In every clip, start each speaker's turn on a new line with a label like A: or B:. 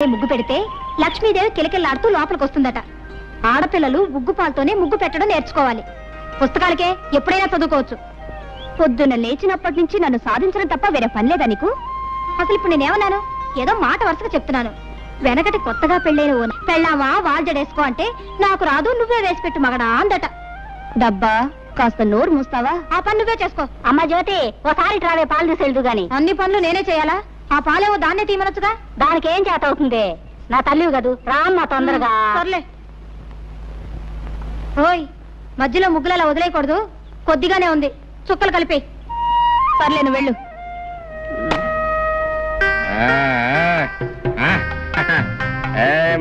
A: ముగ్గు పెడితే లక్ష్మీదేవి కిలకిల్లాడుతూ లోపలికి వస్తుందట. ఆడపిల్లలు ముగ్గు పాలతోనే ముగ్గు పెట్టడం నేర్చుకోవాలి. పుస్తకాలకే ఎప్పుడైనా చదువుకోవచ్చు. పొద్దున్న లేచినప్పటి నుంచి నన్ను సాధించడం తప్ప వేరే పని లేదా నీకు? అసలు ఇప్పుడు నేనేమన్నాను? ఏదో మాట వరుసగా చెప్తున్నాను. వెనకటి కొత్తగా పెళ్ళైన పెళ్ళావా వాల్జడేసుకో అంటే నాకు రాదు, నువ్వే వేసి పెట్టు మగడా అందట. డబ్బా కాస్త నోరు మూస్తావా? ఆ పని నువ్వే చేసుకో. అమ్మ జ్యోతి, ఓసారి ట్రావే పాలు తీసుకెళ్తూ గాని. అన్ని పనులు నేనే చేయాలా? ఆ పాలేవో దాన్నే తీయమనొచ్చుగా. దానికి ఏం చేత అవుతుంది? నా తల్లివి కదూ, రామ్మా తొందరగా. సర్లే. ఓయ్, మధ్యలో ముగ్గులు అలా వదిలేయకూడదు, కొద్దిగానే ఉంది, చుక్కలు కలిపి. సర్లే, నువ్వు వెళ్ళు.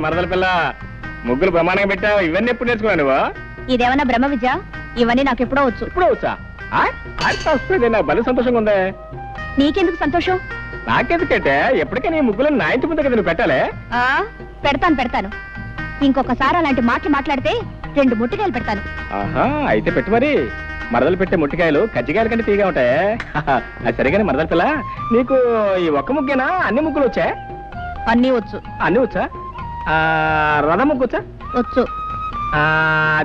B: మరదల పిల్ల, ముగ్గులు ప్రమాణంగా పెట్టావు. ఇవన్నీ ఎప్పుడు నేర్చుకున్నావు నువ్వు?
A: ఇదేమన్నా బ్రహ్మ విద్య? ఇవన్నీ నాకు ఎప్పుడో వచ్చు.
B: ఎప్పుడో వచ్చా? నాకు భలే సంతోషంగా ఉందే.
A: నీకెందుకు సంతోషం?
B: నాకెందుకంటే ఎప్పటికైనా ఈ ముగ్గులు నా ఇంటి ముందు కదా నువ్వు పెట్టాలి.
A: పెడతాను. ఇంకొకసారి అలాంటి మాటలు మాట్లాడితే 2 ముట్టికాయలు పెడతాను.
B: ఆహా, అయితే పెట్టు మరి. మరదలు పెట్టే ముట్టికాయలు కజ్జికాయల కంటే తీగా ఉంటాయి. అది సరిగానే మరదల పిల్ల, నీకు ఈ ఒక్క ముగ్గేనా అన్ని ముగ్గులు వచ్చా?
A: అన్నీ వచ్చు.
B: అన్ని వచ్చా? రథ ముగ్గు వచ్చా?
A: వచ్చు.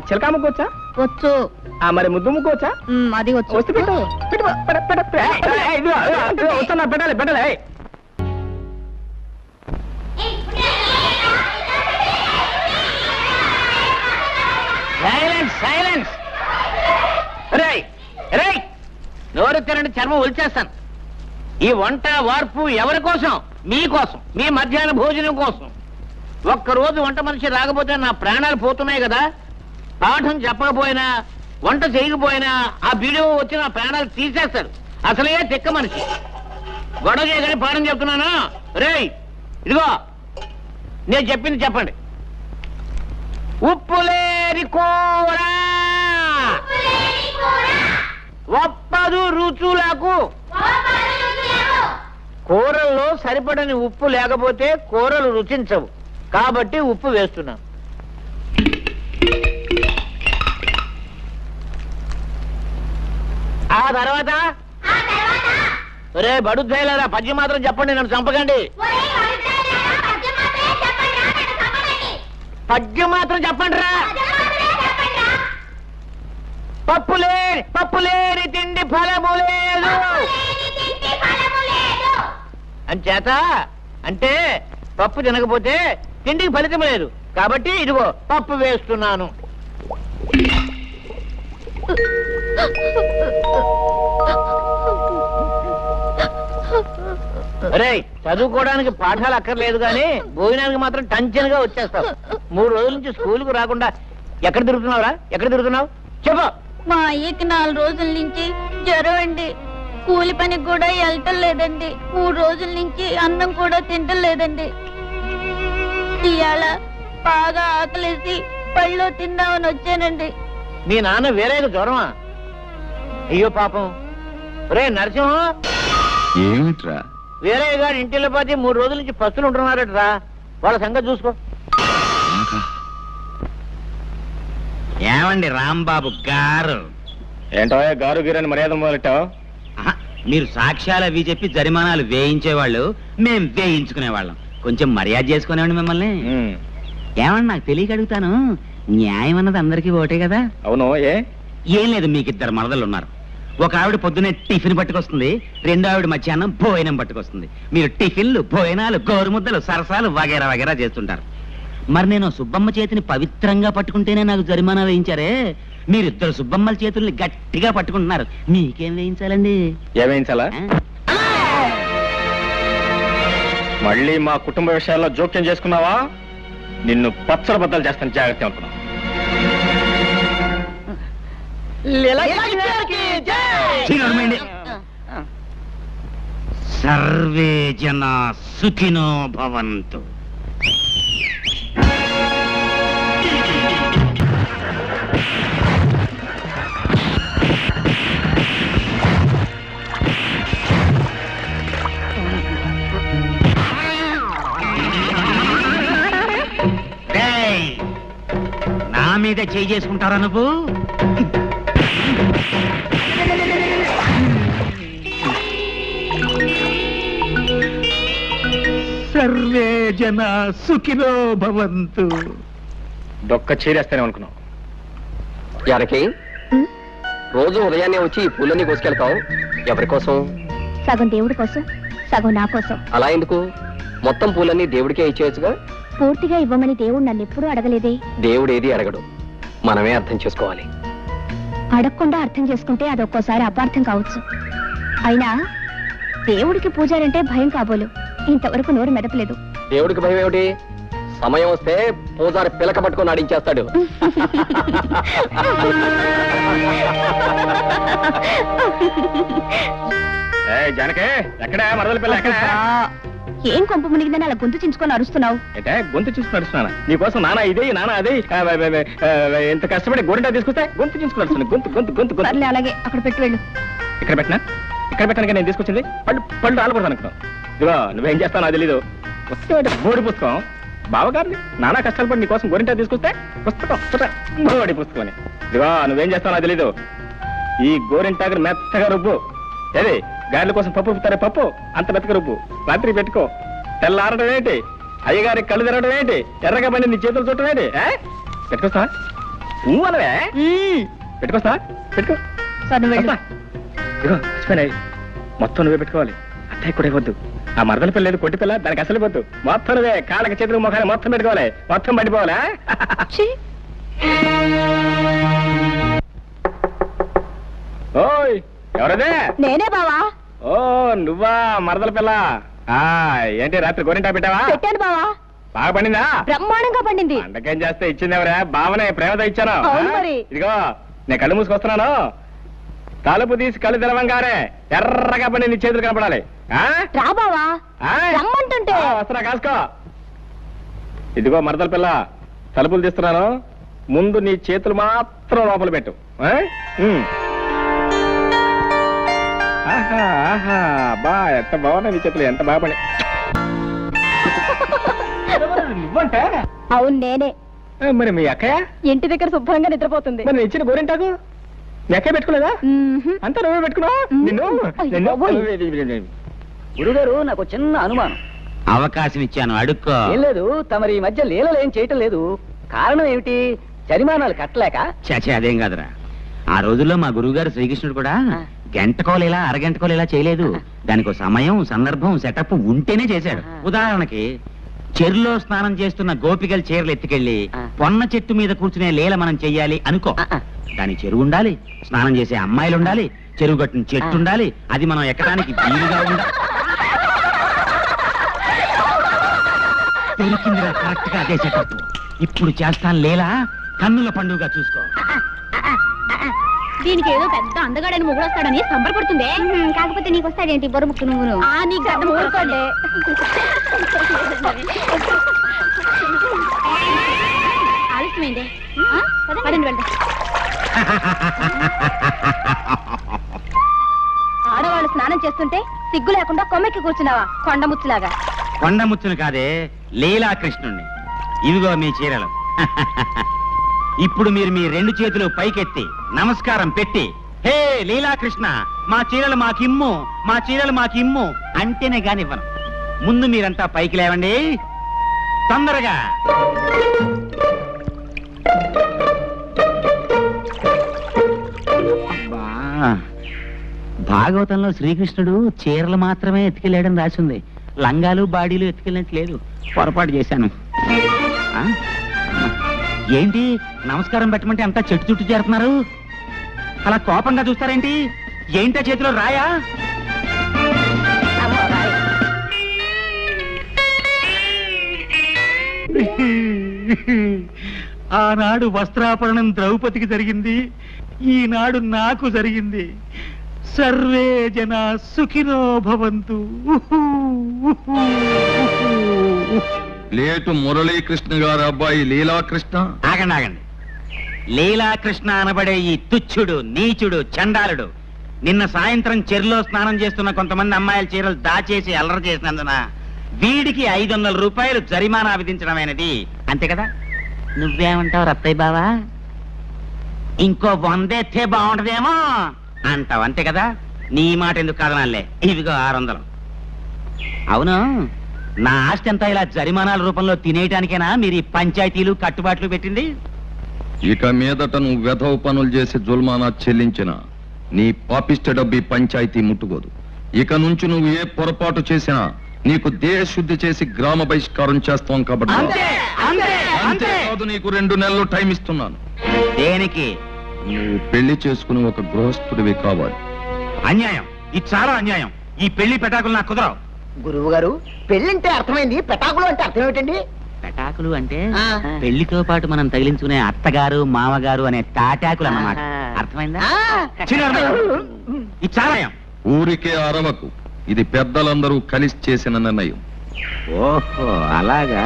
B: చిలకా ముగ్గు వచ్చా?
A: వచ్చు.
B: మరి ముద్దు ముగ్గు వచ్చా?
A: అది వచ్చు.
B: వస్తే పెట్టు. వస్తున్నా, పెట్టాలి పెట్టాలి.
C: సైలెన్స్. నోరు తినండి, చర్మం ఒలిచేస్తాను. ఈ వంట వార్పు ఎవరి కోసం? మీకోసం, మీ మధ్యాహ్న భోజనం కోసం. ఒక్కరోజు వంట మనిషి రాకపోతే నా ప్రాణాలు పోతున్నాయి కదా. పాఠం చెప్పకపోయినా, వంట చేయకపోయినా ఆ వీడియో వచ్చి నా ప్రాణాలు తీసేస్తారు. అసలే తిక్క మనిషి. గొడవ చేయగానే పాఠం చెప్తున్నాను. రేయ్, ఇదిగో నేను చెప్పింది చెప్పండి. ఉప్పులేని కూర ఒప్పదు రుచులకు. కూరల్లో సరిపడని ఉప్పు లేకపోతే కూరలు రుచించవు. కాబట్టి ఉప్పు వేస్తున్నాను. ఆ తర్వాత రే బడుద్దాయిలారా, పద్యం మాత్రం చెప్పండి, నన్ను చంపకండి. పద్యం మాత్రం చెప్పండి రా. పప్పులేని తిండి ఫలము లేదు అంచేత, అంటే పప్పు తినకపోతే తిండికి ఫలితం లేదు. కాబట్టి ఇదిగో పప్పు వేస్తున్నాను. అరే, చదువుకోవడానికి పాఠాలు అక్కర్లేదు కానీ భోజనానికి మాత్రం టెన్షన్గా వచ్చేస్తావు. 3 రోజుల నుంచి స్కూల్కు రాకుండా ఎక్కడ తిరుగుతున్నావురా? ఎక్కడ తిరుగుతున్నావు చెప్పు.
A: మా అయ్యకి 4 రోజుల నుంచి జ్వరం అండి. కూలి పనికి కూడా వెళ్ళటం లేదండి. 3 రోజుల నుంచి అన్నం కూడా తింటం లేదండి. ఇవాళ బాగా ఆకలేసి పళ్ళు తిందామని వచ్చానండి.
C: మీ నాన్న వేరేగా జ్వరమా? అయ్యో పాపం. రే నరసింహం,
B: ఏమిట్రా?
C: వేరే గారి ఇంటిలో పోతే 3 రోజుల నుంచి పస్తులు ఉంటున్నారటరా. వాళ్ళ సంగతి చూసుకో.
D: ఏమండి రాంబాబు గారు?
B: ఏంటో గారు గిరని మర్యాద మొదలెట్టావు?
D: మీరు సాక్ష్యాలు అవి చెప్పి జరిమానాలు వేయించేవాళ్ళు, మేం వేయించుకునేవాళ్ళం. కొంచెం మర్యాద చేసుకునేవాడి మిమ్మల్ని. ఏమన్నా నాకు తెలియక అడుగుతాను, న్యాయం అన్నది అందరికీ ఒకటే కదా?
B: అవును.
D: ఏం లేదు, మీకు 2 మరదలు ఉన్నారు. ఒక ఆవిడ పొద్దున్నే టిఫిన్ పట్టుకొస్తుంది, 2వ ఆవిడ మధ్యాహ్నం భోజనం పట్టుకొస్తుంది. మీరు టిఫిన్లు, భోజనాలు, గోరుముద్దలు, సరసాలు వగేరా వగేరా చేస్తుంటారు. మరి నేను సుబ్బమ్మ చేతిని పవిత్రంగా పట్టుకుంటేనే నాకు జరిమానా వేయించారే. మీరిద్దరు సుబ్బమ్మల చేతుల్ని గట్టిగా పట్టుకుంటున్నారు, మీకేం వేయించాలండి?
B: ఏమేయించాలా? మళ్ళీ మా కుటుంబ విషయాల్లో జోక్యం చేసుకున్నావా నిన్ను పచ్చల బద్దలు చేస్తాను, జాగ్రత్త అనుకున్నావు.
D: సర్వే జన సుఖినో భవంతు. నా మీద చేయి చేసుకుంటారా నువ్వు? సర్వే జన సుఖినో భవంతు.
B: దొక్క చీరేస్తానే అనుకున్నావు.
E: జానకి, రోజు ఉదయాన్నే వచ్చి ఈ పూలన్నీ కోసుకెళ్తావు, ఎవరి కోసం?
A: సగం దేవుడి కోసం, సగం నా కోసం.
E: అలా ఎందుకు? మొత్తం పూలన్నీ దేవుడికే ఇచ్చేయచ్చుగా.
A: పూర్తిగా ఇవ్వమని దేవుడు నన్ను ఎప్పుడూ అడగలేదే.
E: దేవుడు ఏది అడగడు, మనమే అర్థం చేసుకోవాలి.
A: అడగకుండా అర్థం చేసుకుంటే అదొక్కోసారి అపార్థం కావచ్చు. అయినా దేవుడికి పూజారంటే భయం కాబోలు. ఇంతవరకు నోరు మెదపలేదు.
E: దేవుడికి భయం ఏమిటి? సమయం వస్తే పూజారి పిలక పట్టుకొని ఆడించేస్తాడు.
B: జానకే, ఎక్కడ మరదల పిల్ల ఎక్కడ?
A: ఏం కొంప మునిగిందని అలా గొంతు చించుకొని అరుస్తున్నావు?
B: అంటే గొంతు చూసుకుని నడుస్తున్నాను నీకోసం. నానా ఇది నానా అది ఎంత కష్టపడి గోరింటా తీసుకొస్తే గొంతు చూసుకుని నడుస్తున్నాను. గొంతు గొంతు గొంతు గొంతు.
A: సర్లే, అలాగే అక్కడ పెట్టి వెళ్ళు.
B: ఇక్కడ పెట్టినా? ఇక్కడ పెట్టాను నేను తీసుకొచ్చింది పళ్ళు రాలకూడదు అనుకున్నావు. ఇదిగో నువ్వేం చేస్తావు నాకు తెలీదు. బోడి పుస్తకం బావగారిని నానా కష్టాలు పడి నీకోసం గోరింటా తీసుకొస్తే పుస్తకం బోడి పుస్తకం అని. ఇదిగో నువ్వేం చేస్తావు నాకు తెలీదు. ఈ గోరింటాకు మెత్తగా రుబ్బు. ఏది గారెల కోసం పప్పు రుబ్బుతారే, పప్పు అంత మెత్తగా రుబ్బు. రాత్రి పెట్టుకో. తెల్లారడం ఏంటి, అయ్యగారికి కళ్ళు తిరగడం ఏంటి, ఎర్రగా పడి నీ చేతులు చుట్టం ఏంటి? పెట్టుకొస్తా అనవే, పెట్టుకొస్తా పెట్టుకో. ఇదిగో మర్చిపోయినాయి, మొత్తం నువ్వే పెట్టుకోవాలి. అత్తయ్య కూడా ఇవ్వద్దు. ఆ మరదల పిల్ల లేదు, కొట్టి పిల్ల, దానికి అసలు ఇవ్వద్దు. మొత్తం నువ్వే కాళ్ళకి చేతులకు మొఖాన్ని మొత్తం పెట్టుకోవాలి. మొత్తం పడిపోవాలా? ఓయ్ ఎవరదే?
A: నేనే బావా.
B: ఓ నువ్వా మరదల పిల్ల? ఏంటి రాత్రి గోరింటా పెట్టావా?
A: పెట్టాను బావా.
B: బాగా పండిందా?
A: బ్రహ్మాండంగా పండింది.
B: అంతకేం చేస్తే ఇచ్చింది ఎవరా? బావనే ప్రేమతో ఇచ్చాను. ఇదిగో నేను కళ్ళు మూసుకొస్తున్నాను, తలుపు తీసి కళ్ళు తెరవంగానే ఎర్రగా పడి నీ చేతులు కనపడాలి.
A: రా బావా, రమ్మంటుంటే.
B: వస్తున్నా, కాసుకో. ఇదిగో మరదల పిల్ల, తలుపులు తీస్తున్నాను, ముందు నీ చేతులు మాత్రం లోపల పెట్టు. బా ఎంత బాగున్నాయి నీ చేతులు, ఎంత బాగా పడి. నువ్వంటే?
A: అవును నేనే.
B: మరి మీ అక్కయ్య
A: ఇంటి దగ్గర శుభ్రంగా నిద్రపోతుంది.
B: మరి ఇచ్చిన గోరింటాకు మీ అక్కయ్య పెట్టుకోలేదా? అంతా నువ్వే పెట్టుకున్నావు.
F: గురుగారు, నాకు చిన్న అనుమానం.
D: అవకాశం ఇచ్చాను, అడుక్కో.
F: ఏం లేదు, తమరి ఈ మధ్య లీలలు ఏం చేయటం లేదు. కారణం ఏమిటి? జరిమానాలు కట్టలేక?
D: చాచే అదేం కాదురా. ఆ రోజుల్లో మా గురువుగారు శ్రీకృష్ణుడు కూడా గంటకోలేలా అరగంటకోలేలా చేయలేదు. దానికి సమయం, సందర్భం, సెటప్ ఉంటేనే చేశాడు. ఉదాహరణకి చెరులో స్నానం చేస్తున్న గోపికల చీరలు ఎత్తుకెళ్లి పొన్న చెట్టు మీద కూర్చునే లీల మనం చెయ్యాలి అనుకో. దాని చెరువు ఉండాలి, స్నానం చేసే అమ్మాయిలు ఉండాలి, చెరువు కట్టిన చెట్టు ఉండాలి, అది మనం ఎక్కడానికి వీలుగా ఉండాలి. దొరికిందిరా కరెక్ట్ గా అదే సెటప్. ఇప్పుడు చేస్తాను లీల, కన్నుల పండుగ చూసుకో.
A: దీనికి ఏదో పెద్ద అందగాడని మొగుడు వస్తాడని సంబరపడుతుంది. కాకపోతే నీకు వస్తాడేంటి బొర ముక్కు నువ్వు? నీకు గడ్డ ఊరుకోండి. ఆలస్యమైంది, పదండి వెళ్దాం. ఆడవాళ్ళు స్నానం చేస్తుంటే సిగ్గు లేకుండా కొమ్మెక్కి కూర్చున్నావా కొండముచ్చులాగా?
D: కొండముచ్చును కాదే, లీలాకృష్ణుణ్ణి. ఇవిగో మీ చీరలు. ఇప్పుడు మీరు మీ రెండు చేతులు పైకెత్తి నమస్కారం పెట్టి, హే లీలాకృష్ణ, మా చీరలు మాకిమ్ము, మా చీరలు మాకిమ్ము అంటేనే కానివ్వను. ముందు మీరంతా పైకి లేవండి, తొందరగా. భాగవతంలో శ్రీకృష్ణుడు చీరలు మాత్రమే ఎత్తుకెళ్ళాడని రాసింది, లంగాలు బాడీలు ఎత్తుకెళ్ళినట్టు లేదు. పొరపాటు చేశాను. ఏంటి నమస్కారం పెట్టమంటే అంతా చెట్టు చుట్టూ చేరుతున్నారు? అలా కోపంగా చూస్తారేంటి? ఏంటా చేతిలో రాయా? ఆనాడు వస్త్రాపరణం ద్రౌపదికి జరిగింది, ఈనాడు నాకు జరిగింది. సర్వే జన సుఖినో భవంతు.
G: లేటు మురళీకృష్ణ గారు అబ్బాయి లీలాకృష్ణ.
D: ఆగండి ఆగండి. లీలాకృష్ణ అనబడే ఈ తుచ్చుడు, నీచుడు, చండాలుడు నిన్న సాయంత్రం చెరులో స్నానం చేస్తున్న కొంతమంది అమ్మాయిల చీరలు దాచేసి అల్లరి చేసినందున వీడికి 500 రూపాయలు జరిమానా విధించడమైనది. అంతే కదా? నువ్వేమంటావు రత్తయ్య బావా? ఇంకో 100 ఎత్తే బాగుంటదేమో అంటావు, అంతే కదా? నీ మాట ఎందుకు కాదనాలే. ఇదిగో 600. అవును, నా ఆస్తి అంతా ఇలా జరిమానాల రూపంలో తినేయటానికేనా మీరు ఈ పంచాయతీలు కట్టుబాట్లు పెట్టింది?
G: ఇక మీదట నువ్వు వెధవ పనులు చేసి జుల్మానా చెల్లించిన నీ పాపిష్ట డబ్బి పంచాయతీ ముట్టుకోదు. ఇక నుంచి నువ్వు ఏ పొరపాటు చేసినా నీకు దేశశుద్ధి చేసి గ్రామ బహిష్కారం చేస్తాం కాబట్టి అంతేకాదు, నీకు 2 నెలలు టైం ఇస్తున్నాను.
D: దేనికి?
G: నువ్వు పెళ్లి చేసుకుని ఒక గృహస్థుడివి కావాలి.
D: అన్యాయం, ఇది చాలా అన్యాయం. ఈ పెళ్లి పెటాకులు నాకు కుదరవు.
F: గురువు గారు, పెళ్ళంటే అర్థమైంది, పెటాకులు అంటే అర్థం ఏమిటండి?
D: పెటాకులు అంటే పెళ్లితో పాటు మనం తగిలించుకునే అత్తగారు మామగారు అనే తాటాకులు అన్నమాట. అర్థమైందా? ఇది చాలా
G: ఊరికే అరవకు, ఇది పెద్దలందరూ కలిసి చేసిన నిర్ణయం.
D: ఓహో అలాగా,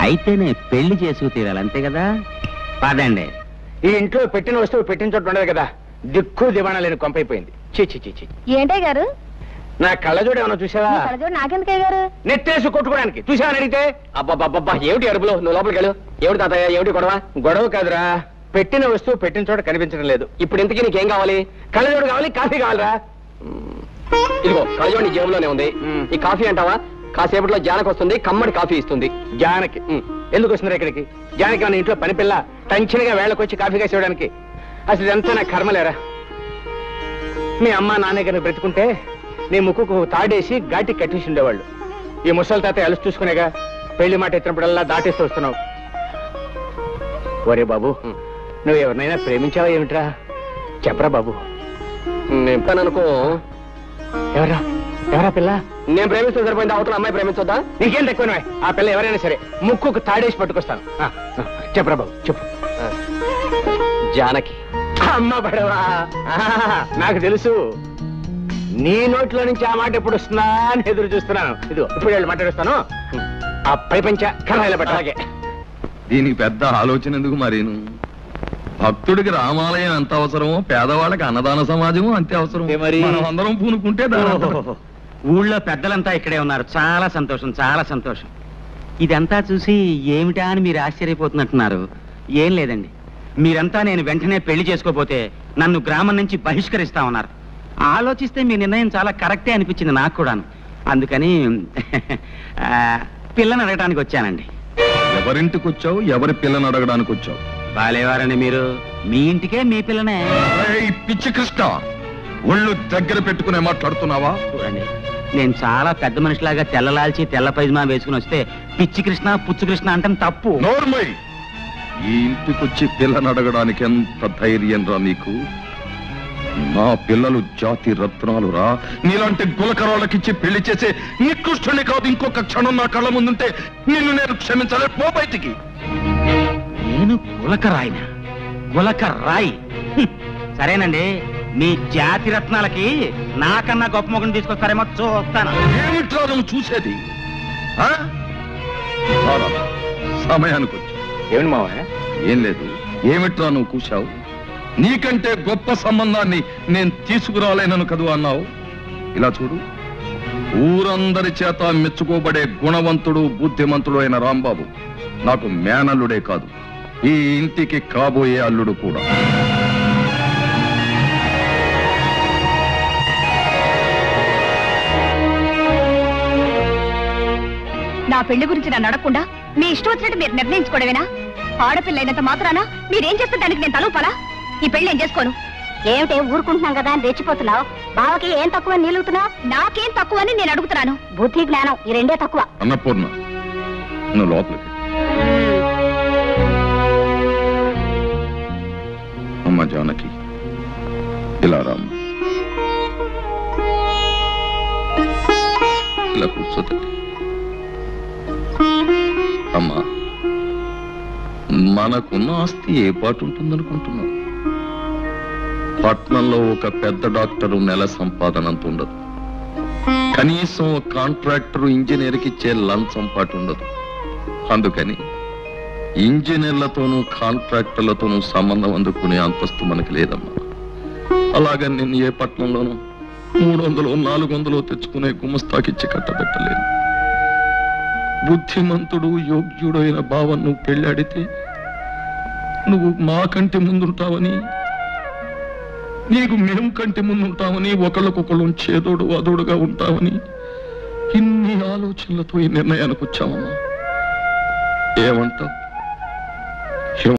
D: అయితేనే పెళ్లి చేసుకు తీరాలి, అంతే కదా? పదండి.
C: ఈ ఇంట్లో పెట్టిన వస్తువు పెట్టిన చోట ఉండదు కదా, దిక్కు దివాణా లేని కొంపైపోయింది. చీ.
A: ఏంటయ్య గారు?
C: నా కళ్ళజోడు ఏమన్నా చూసావా?
A: నాకెందుకయ్య గారు?
C: నెట్టేసి కొట్టుకోవడానికి చూసావని అడిగితే
E: అబ్బా ఏమిటి అరుపులో? నువ్వు లోపలికి వెళ్ళు. ఏమిటి తాతయ్య, ఏమిటి గొడవ?
C: గొడవ కాదురా, పెట్టిన వస్తువు పెట్టిన చోట కనిపించడం లేదు.
E: ఇప్పుడు ఇంతకీ నీకేం కావాలి?
C: కళ్ళజోడు కావాలి, కాఫీ కావాలరా?
E: ఇదిగో కళ్ళజోడు నీ జేబులోనే ఉంది. ఈ కాఫీ అంటావా? కాసేపట్లో జానకి వస్తుంది, కమ్మడి కాఫీ ఇస్తుంది.
C: జానకి ఎందుకు వస్తున్నారు ఇక్కడికి? జానకి మన ఇంట్లో పని పిల్ల టెన్షన్గా వేళకొచ్చి కాఫీ కాసి ఇవ్వడానికి. అసలు ఇదంతా నా కర్మలేరా? మీ అమ్మ నాన్న గారిని బ్రతుకుంటే నీ ముక్కుకు తాడేసి ఘాటి కట్టేసి ఉండేవాళ్ళు. ఈ ముసలి తాత అలసి చూసుకునేగా పెళ్లి మాట ఎత్తినప్పుడల్లా దాటేస్తూ వస్తున్నావు. ఒరే బాబు, నువ్వు ఎవరినైనా ప్రేమించావా ఏమిట్రా? చెప్పరా బాబు.
E: నేను అనుకో.
C: ఎవరా పిల్ల?
E: నేను ప్రేమిస్తే సరిపోయింది, అవతల అమ్మాయి ప్రేమించొద్దా?
C: నీకేం తక్కువ. ఆ పిల్ల ఎవరైనా సరే ముక్కుకు తాడేసి పట్టుకొస్తాను. చెప్పరా బాబు, చెప్పు.
E: జానకి.
C: అమ్మ పడవా, నాకు తెలుసు. నీ నోట్లో నుంచి ఆ మాట ఎప్పుడు వస్తుందా అని ఎదురు చూస్తున్నాను. ఇదిగో ఇప్పుడు వెళ్ళి మాట్లాడుస్తాను. ఆ పై పంచ కళాయిల పట్టాగే.
G: దీనికి పెద్ద ఆలోచన ఎందుకు మరీను? భక్తుడికి రామాలయం ఎంత అవసరమో పేదవాళ్ళకి అన్నదాన సమాజము అంతే అవసరం. మనం అందరం పూనుకుంటే
D: ఊళ్ళో పెద్దలంతా ఇక్కడే ఉన్నారు. చాలా సంతోషం, చాలా సంతోషం. ఇదంతా చూసి ఏమిటా అని మీరు ఆశ్చర్యపోతున్నట్టున్నారు. ఏం లేదండి, మీరంతా నేను వెంటనే పెళ్లి చేసుకోపోతే నన్ను గ్రామం నుంచి బహిష్కరిస్తా ఉన్నారు. ఆలోచిస్తే మీ నిర్ణయం చాలా కరెక్టే అనిపించింది నాకు కూడాను. అందుకని పిల్లని అడగడానికి వచ్చానండి.
G: ఎవరింటికి వచ్చావు? ఎవరి పిల్లని అడగడానికి వచ్చావు?
D: బాలేవారని మీరు, మీ ఇంటికే మీ పిల్లనే.
G: పిచ్చి కృష్ణ, ఒళ్ళు దగ్గర పెట్టుకునే మాట్లాడుతున్నావా?
D: చూడండి, నేను చాలా పెద్ద మనిషిలాగా తెల్లలాల్చి తెల్ల పైజమా వేసుకుని వస్తే పిచ్చి కృష్ణ పుచ్చు కృష్ణ అంటే తప్పు.
G: నోర్మై, ఈ ఇంటికొచ్చి పిల్లని అడగడానికి ఎంత ధైర్యం రా నీకు? నా పిల్లలు జాతి రత్నాలు రా. నీలాంటి గులకరాళ్ళకిచ్చి పెళ్లి చేసే నికృష్టుని కాదు. ఇంకొక క్షణం నా కళ్ళ ముందుంటే నిన్ను నేను క్షమించలే. పో బయటికి.
D: నేను గులకరాయినా? గులకరాయి? సరేనండి, మీ జాతి రత్నాలకి నాకన్నా గొప్ప మొగుని తీసుకొస్తారేమో చూస్తాను.
G: ఏమిట్రా నువ్వు చూసేది? సమయానికి వచ్చి
C: ఏమిటి మావయ్య?
G: ఏం లేదు. ఏమిట్రా నువ్వు కూర్చావు? నీకంటే గొప్ప సంబంధాన్ని నేను తీసుకురాలేనను కదూ అన్నావు. ఇలా చూడు, ఊరందరి చేత మెచ్చుకోబడే గుణవంతుడు బుద్ధిమంతుడు అయిన రాంబాబు నాకు మేనల్లుడే కాదు, ఈ ఇంటికి కాబోయే అల్లుడు కూడా.
A: నా పెళ్లి గురించి నన్ను అడగకుండా మీ ఇష్టం వచ్చినట్టు మీరు నిర్ణయించుకోవడమేనా? ఆడపిల్లైనంత మాత్రాన మీరేం చేస్తే దానికి నేను తలూపాలా? ఈ పెళ్లి నేను చేసుకోను. ఏమిటే ఊరుకుంటున్నాం కదా అని రెచ్చిపోతున్నావు? బావకి ఏం తక్కువ నిలుగుతున్నావు? నాకేం తక్కువ అని నేను అడుగుతున్నాను. బుద్ధి జ్ఞానం ఈ రెండే తక్కువ.
G: అన్నపూర్ణ, నువ్వు లోపలికి. అమ్మ జానకి, ఇలా రామ్మ. ఇలా కూర్చోతండి. అమ్మా, మనకున్న ఆస్తి ఏ పాటు ఉంటుందనుకుంటున్నావు? పట్నంలో ఒక పెద్ద డాక్టరు నెల సంపాదనంత ఉండదు. కనీసం ఒక కాంట్రాక్టర్ ఇంజనీర్కి ఇచ్చే లంచం పాటు ఉండదు. అందుకని ఇంజనీర్లతోనూ కాంట్రాక్టర్లతోనూ సంబంధం అందుకునే అంతస్తు మనకి లేదమ్మా. అలాగని నేను ఏ పట్నంలోనూ 300 400 తెచ్చుకునే గుమస్తాకిచ్చి కట్టబెట్టలేదు. బుద్ధిమంతుడు యోగ్యుడు అయిన భావం నువ్వు పెళ్ళాడితే నువ్వు మా కంటి ముందుంటావని, నీకు మేము కంటి ముందుంటామని, ఒకళ్ళకొకళ్ళు చేదోడు అదోడుగా ఉంటామని ఇన్ని ఆలోచనలతో ఈ నిర్ణయానికి వచ్చామమ్మా. ఏమంటావు?